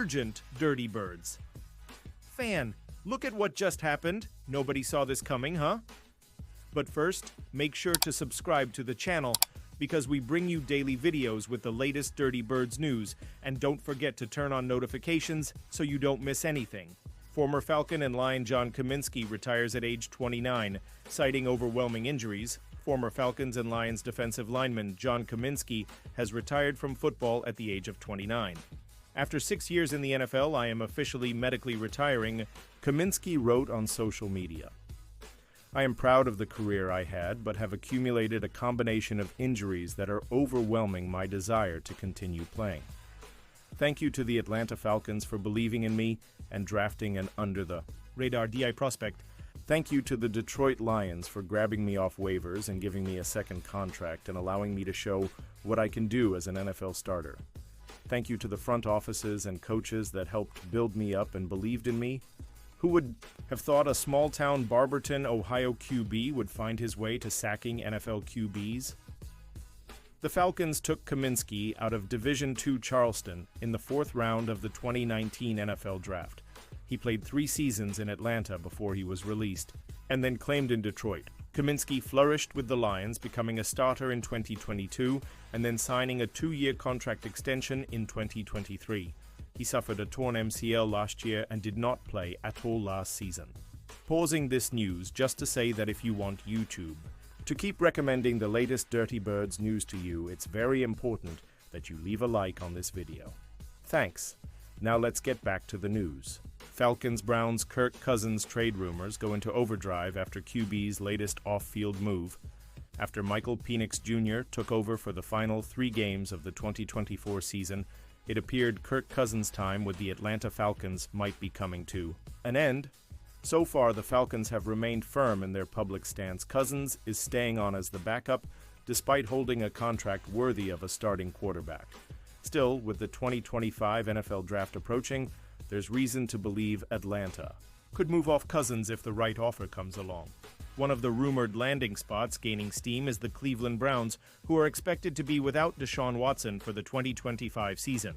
urgent Dirty Birds. Fan, look at what just happened. Nobody saw this coming, huh? But first, make sure to subscribe to the channel because we bring you daily videos with the latest Dirty Birds news, and don't forget to turn on notifications so you don't miss anything. Former Falcon and Lion John Cominsky retires at age 29, citing overwhelming injuries. Former Falcons and Lions defensive lineman John Cominsky has retired from football at the age of 29. After 6 years in the NFL, I am officially medically retiring, Cominsky wrote on social media. I am proud of the career I had, but have accumulated a combination of injuries that are overwhelming my desire to continue playing. Thank you to the Atlanta Falcons for believing in me and drafting an under-the-radar DI prospect. Thank you to the Detroit Lions for grabbing me off waivers and giving me a second contract and allowing me to show what I can do as an NFL starter. Thank you to the front offices and coaches that helped build me up and believed in me. Who would have thought a small-town Barberton, Ohio QB would find his way to sacking NFL QBs? The Falcons took Cominsky out of Division II Charleston in the 4th round of the 2019 NFL Draft. He played 3 seasons in Atlanta before he was released, and then claimed in Detroit. Cominsky flourished with the Lions, becoming a starter in 2022, and then signing a 2-year contract extension in 2023. He suffered a torn MCL last year and did not play at all last season. Pausing this news just to say that if you want YouTube to keep recommending the latest Dirty Birds news to you, it's very important that you leave a like on this video. Thanks. Now let's get back to the news. Falcons-Browns Kirk Cousins trade rumors go into overdrive after QB's latest off-field move. After Michael Penix Jr. took over for the final 3 games of the 2024 season, it appeared Kirk Cousins' time with the Atlanta Falcons might be coming to an end. So far, the Falcons have remained firm in their public stance. Cousins is staying on as the backup, despite holding a contract worthy of a starting quarterback. Still, with the 2025 NFL Draft approaching, there's reason to believe Atlanta could move off Cousins if the right offer comes along. One of the rumored landing spots gaining steam is the Cleveland Browns, who are expected to be without Deshaun Watson for the 2025 season.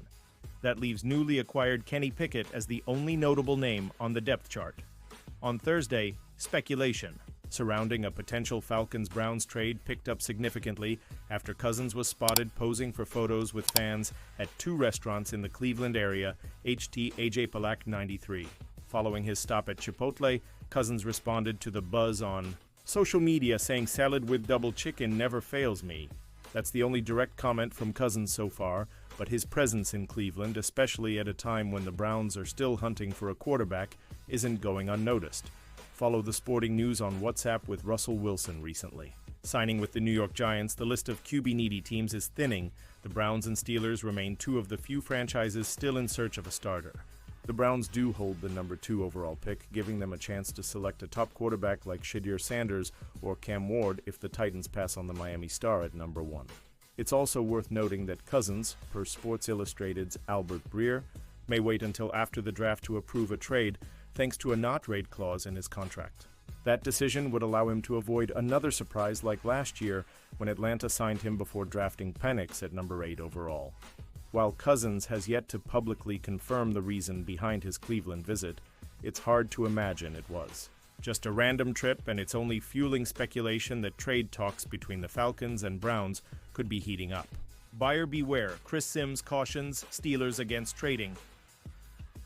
That leaves newly acquired Kenny Pickett as the only notable name on the depth chart. On Thursday, speculation surrounding a potential Falcons-Browns trade picked up significantly after Cousins was spotted posing for photos with fans at 2 restaurants in the Cleveland area, HT AJ Palak 93. Following his stop at Chipotle, Cousins responded to the buzz on social media saying salad with double chicken never fails me. That's the only direct comment from Cousins so far, but his presence in Cleveland, especially at a time when the Browns are still hunting for a quarterback, isn't going unnoticed. Follow the sporting news on WhatsApp with Russell Wilson recently. Signing with the New York Giants, the list of QB-needy teams is thinning. The Browns and Steelers remain 2 of the few franchises still in search of a starter. The Browns do hold the number 2 overall pick, giving them a chance to select a top quarterback like Shadir Sanders or Cam Ward if the Titans pass on the Miami Star at number 1. It's also worth noting that Cousins, per Sports Illustrated's Albert Breer, may wait until after the draft to approve a trade, thanks to a not-trade clause in his contract. That decision would allow him to avoid another surprise like last year when Atlanta signed him before drafting Penix at number 8 overall. While Cousins has yet to publicly confirm the reason behind his Cleveland visit, it's hard to imagine it was just a random trip, and it's only fueling speculation that trade talks between the Falcons and Browns could be heating up. Buyer beware, Chris Sims cautions Steelers against trading.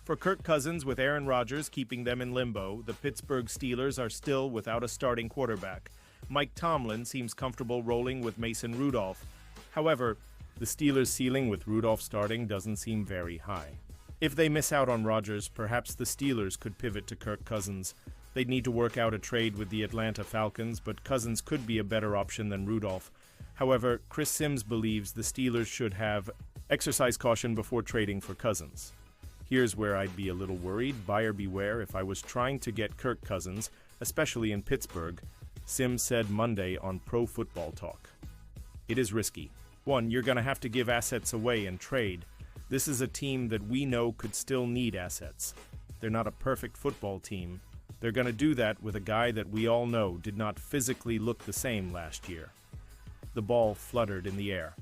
For Kirk Cousins, with Aaron Rodgers keeping them in limbo, the Pittsburgh Steelers are still without a starting quarterback. Mike Tomlin seems comfortable rolling with Mason Rudolph. However, the Steelers' ceiling with Rudolph starting doesn't seem very high. If they miss out on Rodgers, perhaps the Steelers could pivot to Kirk Cousins. They'd need to work out a trade with the Atlanta Falcons, but Cousins could be a better option than Rudolph. However, Chris Sims believes the Steelers should have exercise caution before trading for Cousins. Here's where I'd be a little worried, buyer beware if I was trying to get Kirk Cousins, especially in Pittsburgh, Sims said Monday on Pro Football Talk. It is risky. 1, you're going to have to give assets away and trade. This is a team that we know could still need assets. They're not a perfect football team. They're going to do that with a guy that we all know did not physically look the same last year. The ball fluttered in the air.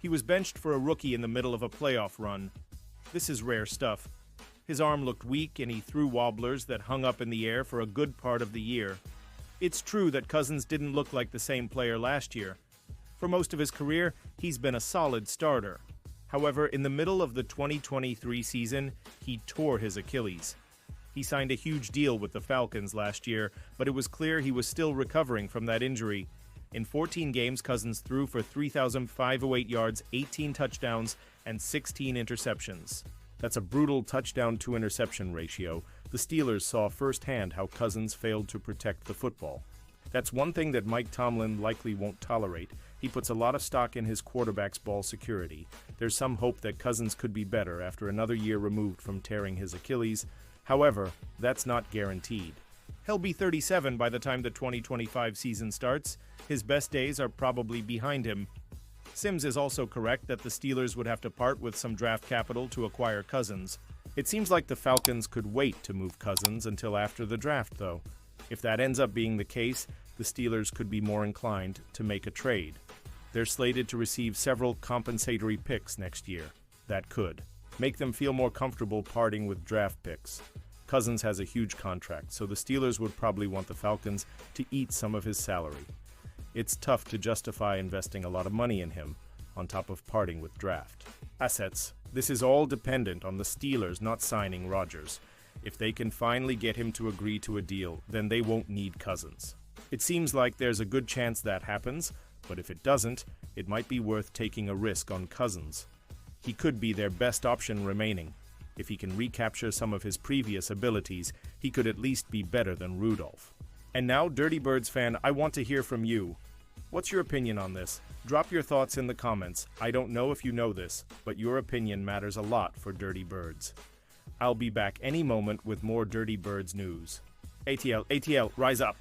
He was benched for a rookie in the middle of a playoff run. This is rare stuff. His arm looked weak and he threw wobblers that hung up in the air for a good part of the year. It's true that Cousins didn't look like the same player last year. For most of his career, he's been a solid starter. However, in the middle of the 2023 season, he tore his Achilles. He signed a huge deal with the Falcons last year, but it was clear he was still recovering from that injury. In 14 games, Cousins threw for 3,508 yards, 18 touchdowns, and 16 interceptions. That's a brutal touchdown-to-interception ratio. The Steelers saw firsthand how Cousins failed to protect the football. That's one thing that Mike Tomlin likely won't tolerate. He puts a lot of stock in his quarterback's ball security. There's some hope that Cousins could be better after another year removed from tearing his Achilles. However, that's not guaranteed. He'll be 37 by the time the 2025 season starts. His best days are probably behind him. Sims is also correct that the Steelers would have to part with some draft capital to acquire Cousins. It seems like the Falcons could wait to move Cousins until after the draft, though. If that ends up being the case, the Steelers could be more inclined to make a trade. They're slated to receive several compensatory picks next year. That could make them feel more comfortable parting with draft picks. Cousins has a huge contract, so the Steelers would probably want the Falcons to eat some of his salary. It's tough to justify investing a lot of money in him, on top of parting with draft assets. This is all dependent on the Steelers not signing Rodgers. If they can finally get him to agree to a deal, then they won't need Cousins. It seems like there's a good chance that happens, but if it doesn't, it might be worth taking a risk on Cousins. He could be their best option remaining. If he can recapture some of his previous abilities, he could at least be better than Rudolph. And now, Dirty Birds fan, I want to hear from you. What's your opinion on this? Drop your thoughts in the comments. I don't know if you know this, but your opinion matters a lot for Dirty Birds. I'll be back any moment with more Dirty Birds news. ATL, rise up!